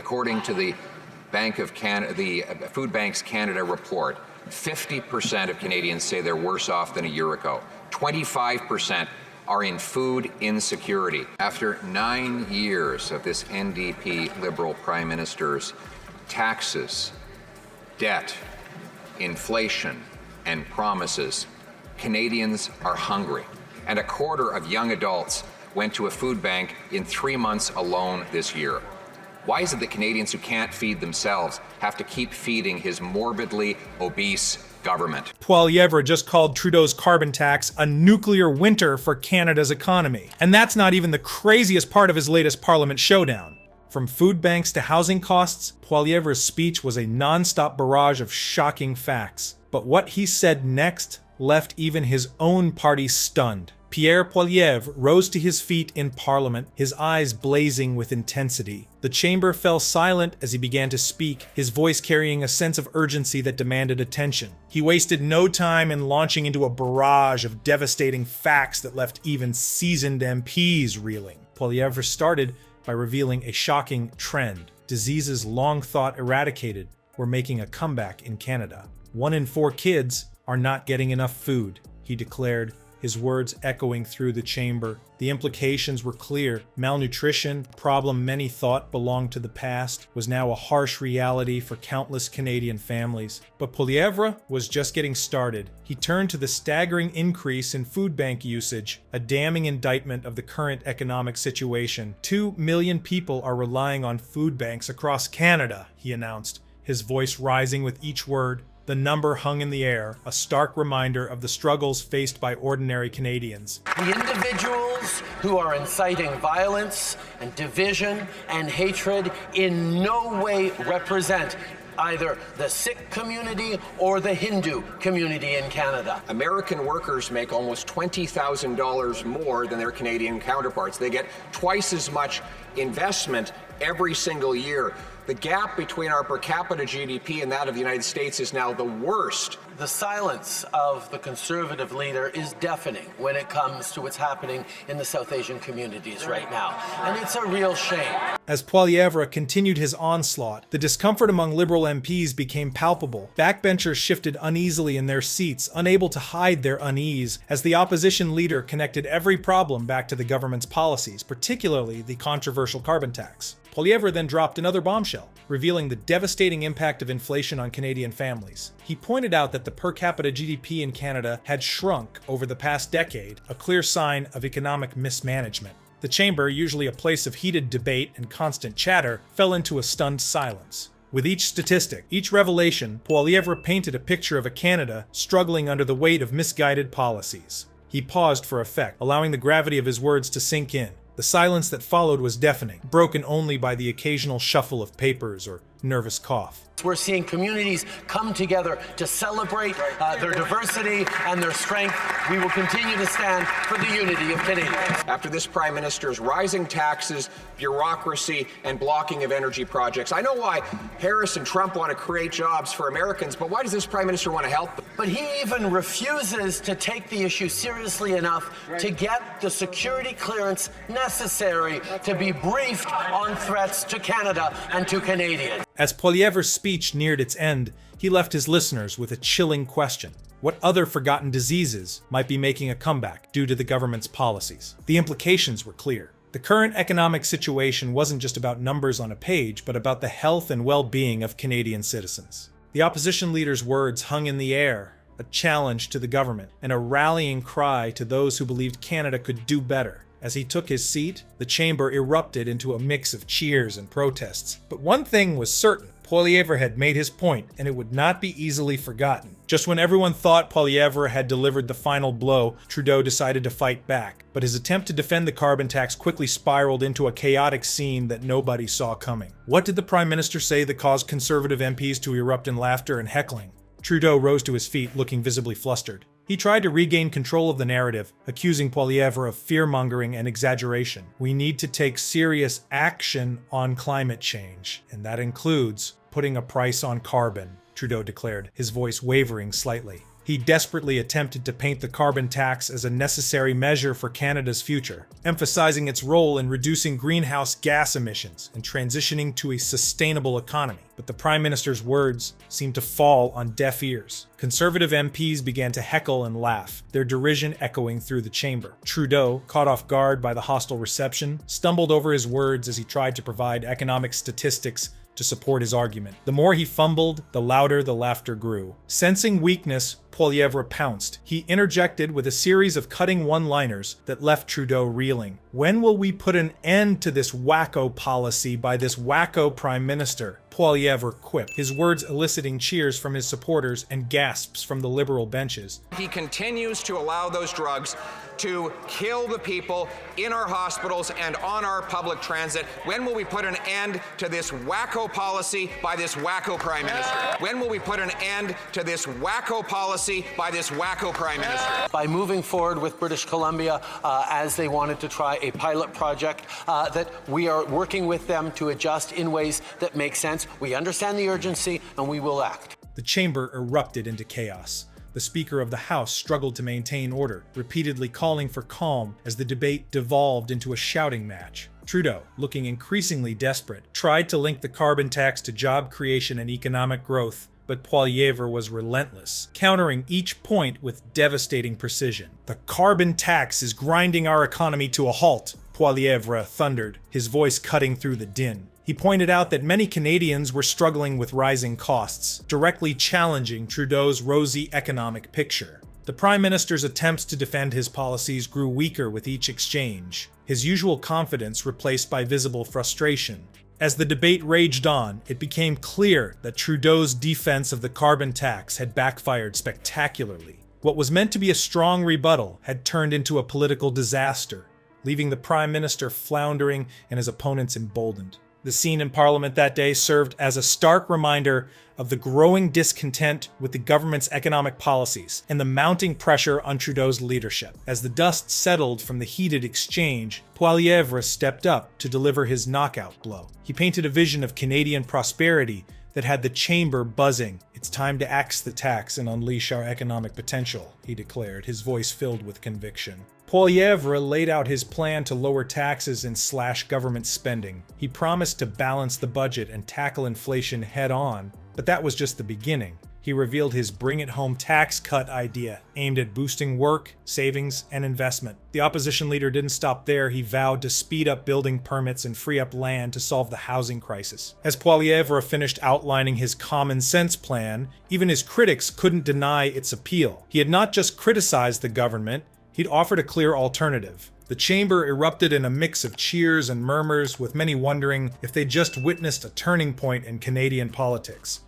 According to the Food Banks Canada report, 50% of Canadians say they're worse off than a year ago. 25% are in food insecurity. After 9 years of this NDP Liberal Prime Minister's taxes, debt, inflation, and promises, Canadians are hungry. And a quarter of young adults went to a food bank in 3 months alone this year. Why is it that Canadians who can't feed themselves have to keep feeding his morbidly obese government? Poilievre just called Trudeau's carbon tax a nuclear winter for Canada's economy. And that's not even the craziest part of his latest Parliament showdown. From food banks to housing costs, Poilievre's speech was a non-stop barrage of shocking facts. But what he said next left even his own party stunned. Pierre Poilievre rose to his feet in Parliament, his eyes blazing with intensity. The chamber fell silent as he began to speak, his voice carrying a sense of urgency that demanded attention. He wasted no time in launching into a barrage of devastating facts that left even seasoned MPs reeling. Poilievre started by revealing a shocking trend. Diseases long thought eradicated were making a comeback in Canada. 1 in 4 kids are not getting enough food, he declared, his words echoing through the chamber. The implications were clear. Malnutrition, a problem many thought belonged to the past, was now a harsh reality for countless Canadian families. But Poilievre was just getting started. He turned to the staggering increase in food bank usage, a damning indictment of the current economic situation. 2 million people are relying on food banks across Canada, he announced, his voice rising with each word. The number hung in the air, a stark reminder of the struggles faced by ordinary Canadians. The individuals who are inciting violence and division and hatred in no way represent either the Sikh community or the Hindu community in Canada. American workers make almost $20,000 more than their Canadian counterparts. They get twice as much investment every single year. The gap between our per capita GDP and that of the United States is now the worst. The silence of the Conservative leader is deafening when it comes to what's happening in the South Asian communities right now. And it's a real shame. As Poilievre continued his onslaught, the discomfort among Liberal MPs became palpable. Backbenchers shifted uneasily in their seats, unable to hide their unease, as the opposition leader connected every problem back to the government's policies, particularly the controversial carbon tax. Poilievre then dropped another bombshell, revealing the devastating impact of inflation on Canadian families. He pointed out that the per capita GDP in Canada had shrunk over the past decade, a clear sign of economic mismanagement. The chamber, usually a place of heated debate and constant chatter, fell into a stunned silence. With each statistic, each revelation, Poilievre painted a picture of a Canada struggling under the weight of misguided policies. He paused for effect, allowing the gravity of his words to sink in. The silence that followed was deafening, broken only by the occasional shuffle of papers or nervous cough. We're seeing communities come together to celebrate their diversity and their strength. We will continue to stand for the unity of Canadians. After this Prime Minister's rising taxes, bureaucracy, and blocking of energy projects, I know why Harris and Trump want to create jobs for Americans, but why does this Prime Minister want to help them? But he even refuses to take the issue seriously enough to get the security clearance necessary to be briefed on threats to Canada and to Canadians. As Poilievre's speech neared its end, he left his listeners with a chilling question. What other forgotten diseases might be making a comeback due to the government's policies? The implications were clear. The current economic situation wasn't just about numbers on a page, but about the health and well-being of Canadian citizens. The opposition leader's words hung in the air, a challenge to the government, and a rallying cry to those who believed Canada could do better. As he took his seat, the chamber erupted into a mix of cheers and protests. But one thing was certain. Poilievre had made his point, and it would not be easily forgotten. Just when everyone thought Poilievre had delivered the final blow, Trudeau decided to fight back. But his attempt to defend the carbon tax quickly spiraled into a chaotic scene that nobody saw coming. What did the Prime Minister say that caused Conservative MPs to erupt in laughter and heckling? Trudeau rose to his feet, looking visibly flustered. He tried to regain control of the narrative, accusing Poilievre of fear-mongering and exaggeration. We need to take serious action on climate change, and that includes putting a price on carbon, Trudeau declared, his voice wavering slightly. He desperately attempted to paint the carbon tax as a necessary measure for Canada's future, emphasizing its role in reducing greenhouse gas emissions and transitioning to a sustainable economy. But the Prime Minister's words seemed to fall on deaf ears. Conservative MPs began to heckle and laugh, their derision echoing through the chamber. Trudeau, caught off guard by the hostile reception, stumbled over his words as he tried to provide economic statistics to support his argument. The more he fumbled, the louder the laughter grew. Sensing weakness, Poilievre pounced. He interjected with a series of cutting one-liners that left Trudeau reeling. When will we put an end to this wacko policy by this wacko Prime Minister? Poilievre quipped, his words eliciting cheers from his supporters and gasps from the Liberal benches. He continues to allow those drugs to kill the people in our hospitals and on our public transit. When will we put an end to this wacko policy by this wacko Prime Minister? When will we put an end to this wacko policy by this wacko Prime Minister? By moving forward with British Columbia as they wanted to try a pilot project, that we are working with them to adjust in ways that make sense. We understand the urgency and we will act. The chamber erupted into chaos. The Speaker of the House struggled to maintain order, repeatedly calling for calm as the debate devolved into a shouting match. Trudeau, looking increasingly desperate, tried to link the carbon tax to job creation and economic growth, but Poilievre was relentless, countering each point with devastating precision. "The carbon tax is grinding our economy to a halt," Poilievre thundered, his voice cutting through the din. He pointed out that many Canadians were struggling with rising costs, directly challenging Trudeau's rosy economic picture. The Prime Minister's attempts to defend his policies grew weaker with each exchange, his usual confidence replaced by visible frustration. As the debate raged on, it became clear that Trudeau's defense of the carbon tax had backfired spectacularly. What was meant to be a strong rebuttal had turned into a political disaster, leaving the Prime Minister floundering and his opponents emboldened. The scene in Parliament that day served as a stark reminder of the growing discontent with the government's economic policies and the mounting pressure on Trudeau's leadership. As the dust settled from the heated exchange, Poilievre stepped up to deliver his knockout blow. He painted a vision of Canadian prosperity that had the chamber buzzing. "It's time to axe the tax and unleash our economic potential," he declared, his voice filled with conviction. Poilievre laid out his plan to lower taxes and slash government spending. He promised to balance the budget and tackle inflation head-on, but that was just the beginning. He revealed his bring-it-home tax cut idea, aimed at boosting work, savings, and investment. The opposition leader didn't stop there. He vowed to speed up building permits and free up land to solve the housing crisis. As Poilievre finished outlining his common-sense plan, even his critics couldn't deny its appeal. He had not just criticized the government, he'd offered a clear alternative. The chamber erupted in a mix of cheers and murmurs, with many wondering if they just witnessed a turning point in Canadian politics.